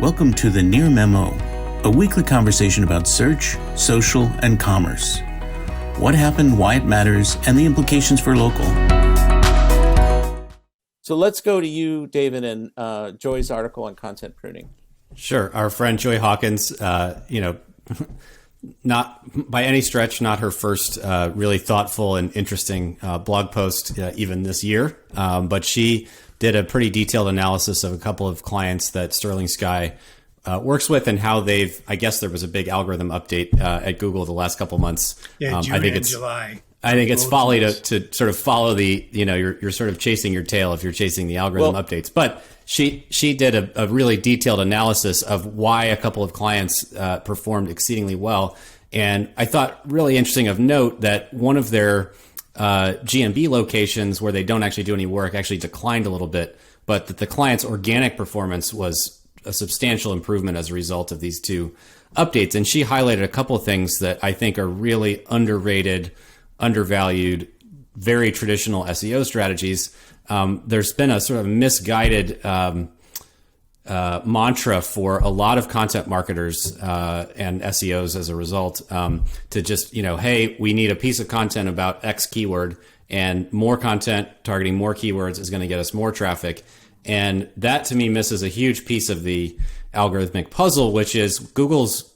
Welcome to the Near Memo, a weekly conversation about search, social, and commerce. What happened, why it matters, and the implications for local. So let's go to you, David, and Joy's article on content pruning. Sure. Our friend Joy Hawkins, not by any stretch, not her first really thoughtful and interesting blog post even this year, but she did a pretty detailed analysis of a couple of clients that Sterling Sky works with and how I guess there was a big algorithm update at Google the last couple of months. Yeah, June and July. I think it's folly to sort of follow you're sort of chasing your tail if you're chasing the algorithm updates. But she did a really detailed analysis of why a couple of clients performed exceedingly well. And I thought really interesting of note that one of their GMB locations where they don't actually do any work actually declined a little bit, but that the client's organic performance was a substantial improvement as a result of these two updates. And she highlighted a couple of things that I think are really underrated, undervalued, very traditional SEO strategies. There's been a sort of misguided mantra for a lot of content marketers and SEOs as a result to just, hey, we need a piece of content about X keyword, and more content targeting more keywords is going to get us more traffic. And that to me misses a huge piece of the algorithmic puzzle, which is Google's,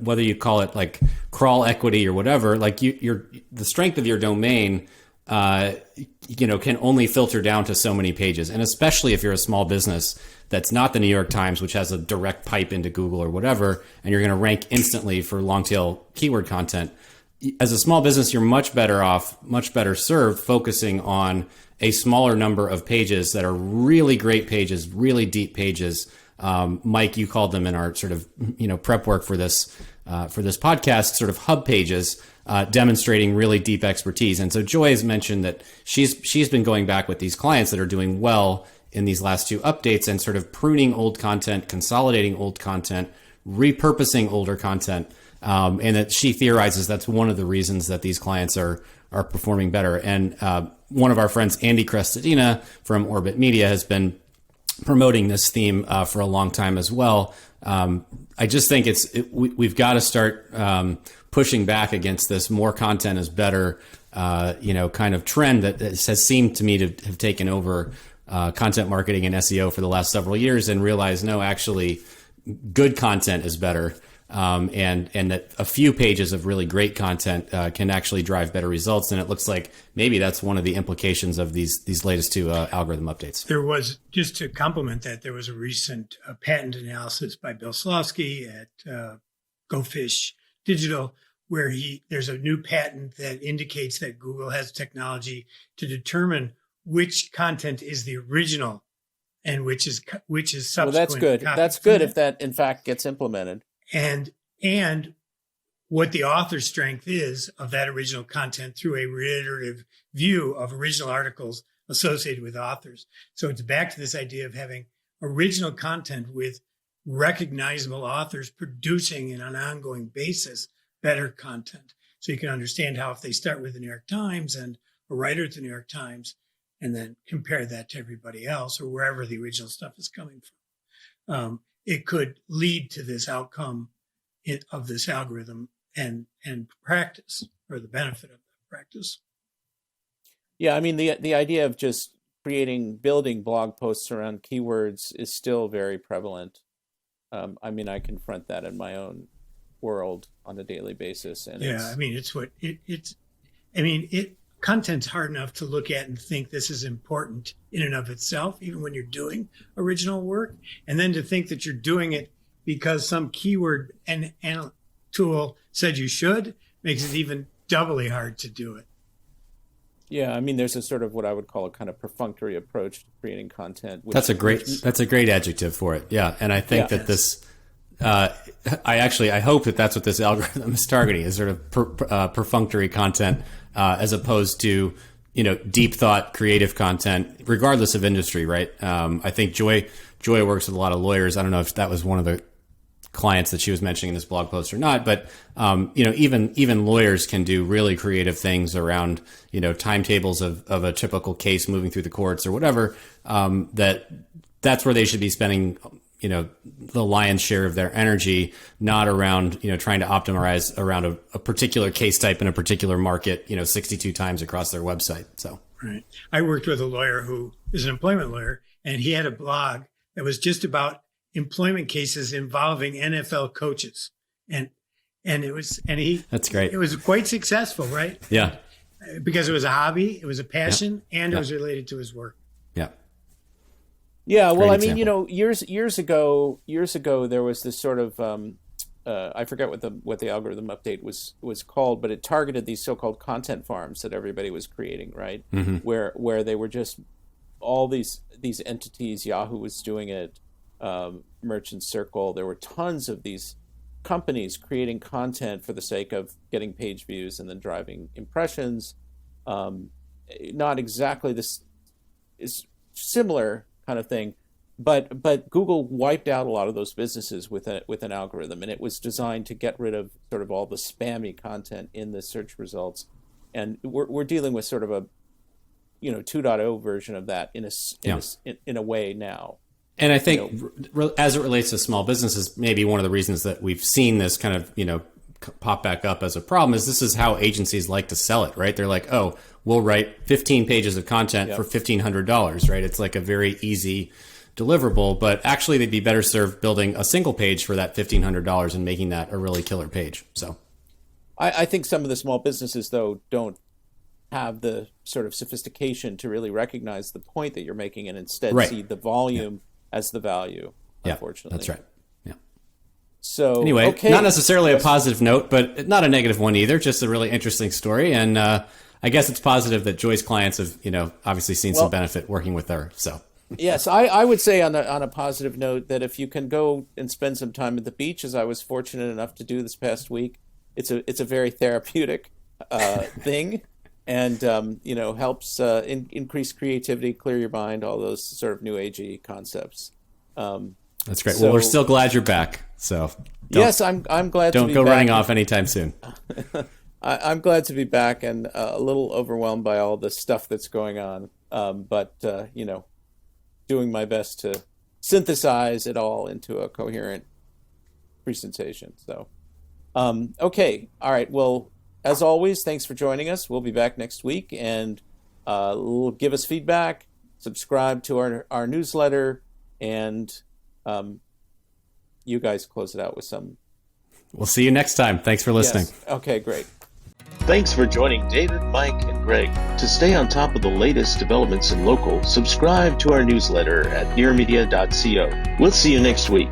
whether you call it like crawl equity or whatever, like the strength of your domain, can only filter down to so many pages. And especially if you're a small business that's not the New York Times, which has a direct pipe into Google or whatever, and you're going to rank instantly for long tail keyword content. As a small business, you're much better served focusing on a smaller number of pages that are really great pages, really deep pages. Mike, you called them in our sort of, prep work for this podcast, sort of hub pages, demonstrating really deep expertise. And so Joy has mentioned that she's been going back with these clients that are doing well in these last two updates and sort of pruning old content, consolidating old content, repurposing older content. And that she theorizes that's one of the reasons that these clients are performing better. And one of our friends, Andy Crestadina from Orbit Media, has been promoting this theme for a long time as well. I just think we've got to start pushing back against this more content is better, kind of trend that has seemed to me to have taken over content marketing and SEO for the last several years, and realize no, actually, good content is better. And that a few pages of really great content can actually drive better results. And it looks like maybe that's one of the implications of these latest two algorithm updates. There was, just to complement that, there was a recent patent analysis by Bill Slawski at Go Fish Digital, where there's a new patent that indicates that Google has technology to determine which content is the original and which is subsequent. Well, that's good. That's good if that in fact gets implemented. And what the author strength is of that original content through a reiterative view of original articles associated with authors. So it's back to this idea of having original content with recognizable authors producing on an ongoing basis better content. So you can understand how if they start with the New York Times and a writer at the New York Times, and then compare that to everybody else or wherever the original stuff is coming from, it could lead to this outcome of this algorithm and practice, or the benefit of that practice. Yeah, I mean, the idea of just building blog posts around keywords is still very prevalent. I confront that in my own world on a daily basis. And content's hard enough to look at and think this is important in and of itself, even when you're doing original work. And then to think that you're doing it because some keyword and tool said you should makes it even doubly hard to do it. Yeah, I mean, there's a sort of what I would call a kind of perfunctory approach to creating content. That's a great adjective for it. Yeah, and I think that this, I hope that that's what this algorithm is targeting, is sort of perfunctory content as opposed to deep thought, creative content, regardless of industry. Right? I think Joy works with a lot of lawyers. I don't know if that was one of the clients that she was mentioning in this blog post or not, but even lawyers can do really creative things around timetables of a typical case moving through the courts or whatever. That's where they should be spending the lion's share of their energy, not around, trying to optimize around a particular case type in a particular market, 62 times across their website. So, right. I worked with a lawyer who is an employment lawyer, and he had a blog that was just about employment cases involving NFL coaches. That's great. It was quite successful, right? Yeah. Because it was a hobby, it was a passion, and it was related to his work. Yeah. Yeah. Well, Great I mean, example. years ago, there was this sort of, I forget what the algorithm update was called, but it targeted these so-called content farms that everybody was creating, right? Mm-hmm. Where they were just all these entities. Yahoo was doing it, Merchant Circle. There were tons of these companies creating content for the sake of getting page views and then driving impressions. Not exactly this is similar kind of thing, but Google wiped out a lot of those businesses with an algorithm, and it was designed to get rid of sort of all the spammy content in the search results. And we're dealing with sort of a 2.0 version of that in a way now. And I think as it relates to small businesses, maybe one of the reasons that we've seen this kind of, pop back up as a problem is this is how agencies like to sell it, right? They're like, oh, we'll write 15 pages of content for $1,500, right? It's like a very easy deliverable, but actually they'd be better served building a single page for that $1,500 and making that a really killer page. So I think some of the small businesses, though, don't have the sort of sophistication to really recognize the point that you're making and instead see the volume as the value, unfortunately. That's right. Yeah. So anyway, not necessarily a positive note, but not a negative one either. Just a really interesting story. And I guess it's positive that Joy's clients have, obviously seen some benefit working with her. So yes, I would say on a positive note that if you can go and spend some time at the beach, as I was fortunate enough to do this past week, it's a very therapeutic thing. And, helps increase creativity, clear your mind, all those sort of new agey concepts. That's great. Well, we're still glad you're back. So yes, I'm glad to be back. Don't go running off anytime soon. I'm glad to be back and a little overwhelmed by all the stuff that's going on. But doing my best to synthesize it all into a coherent presentation. So, okay. All right. Well, as always, thanks for joining us. We'll be back next week, and give us feedback, subscribe to our newsletter, and you guys close it out with some. We'll see you next time. Thanks for listening. Yes. Okay, great. Thanks for joining David, Mike, and Greg. To stay on top of the latest developments in local, subscribe to our newsletter at nearmedia.co. We'll see you next week.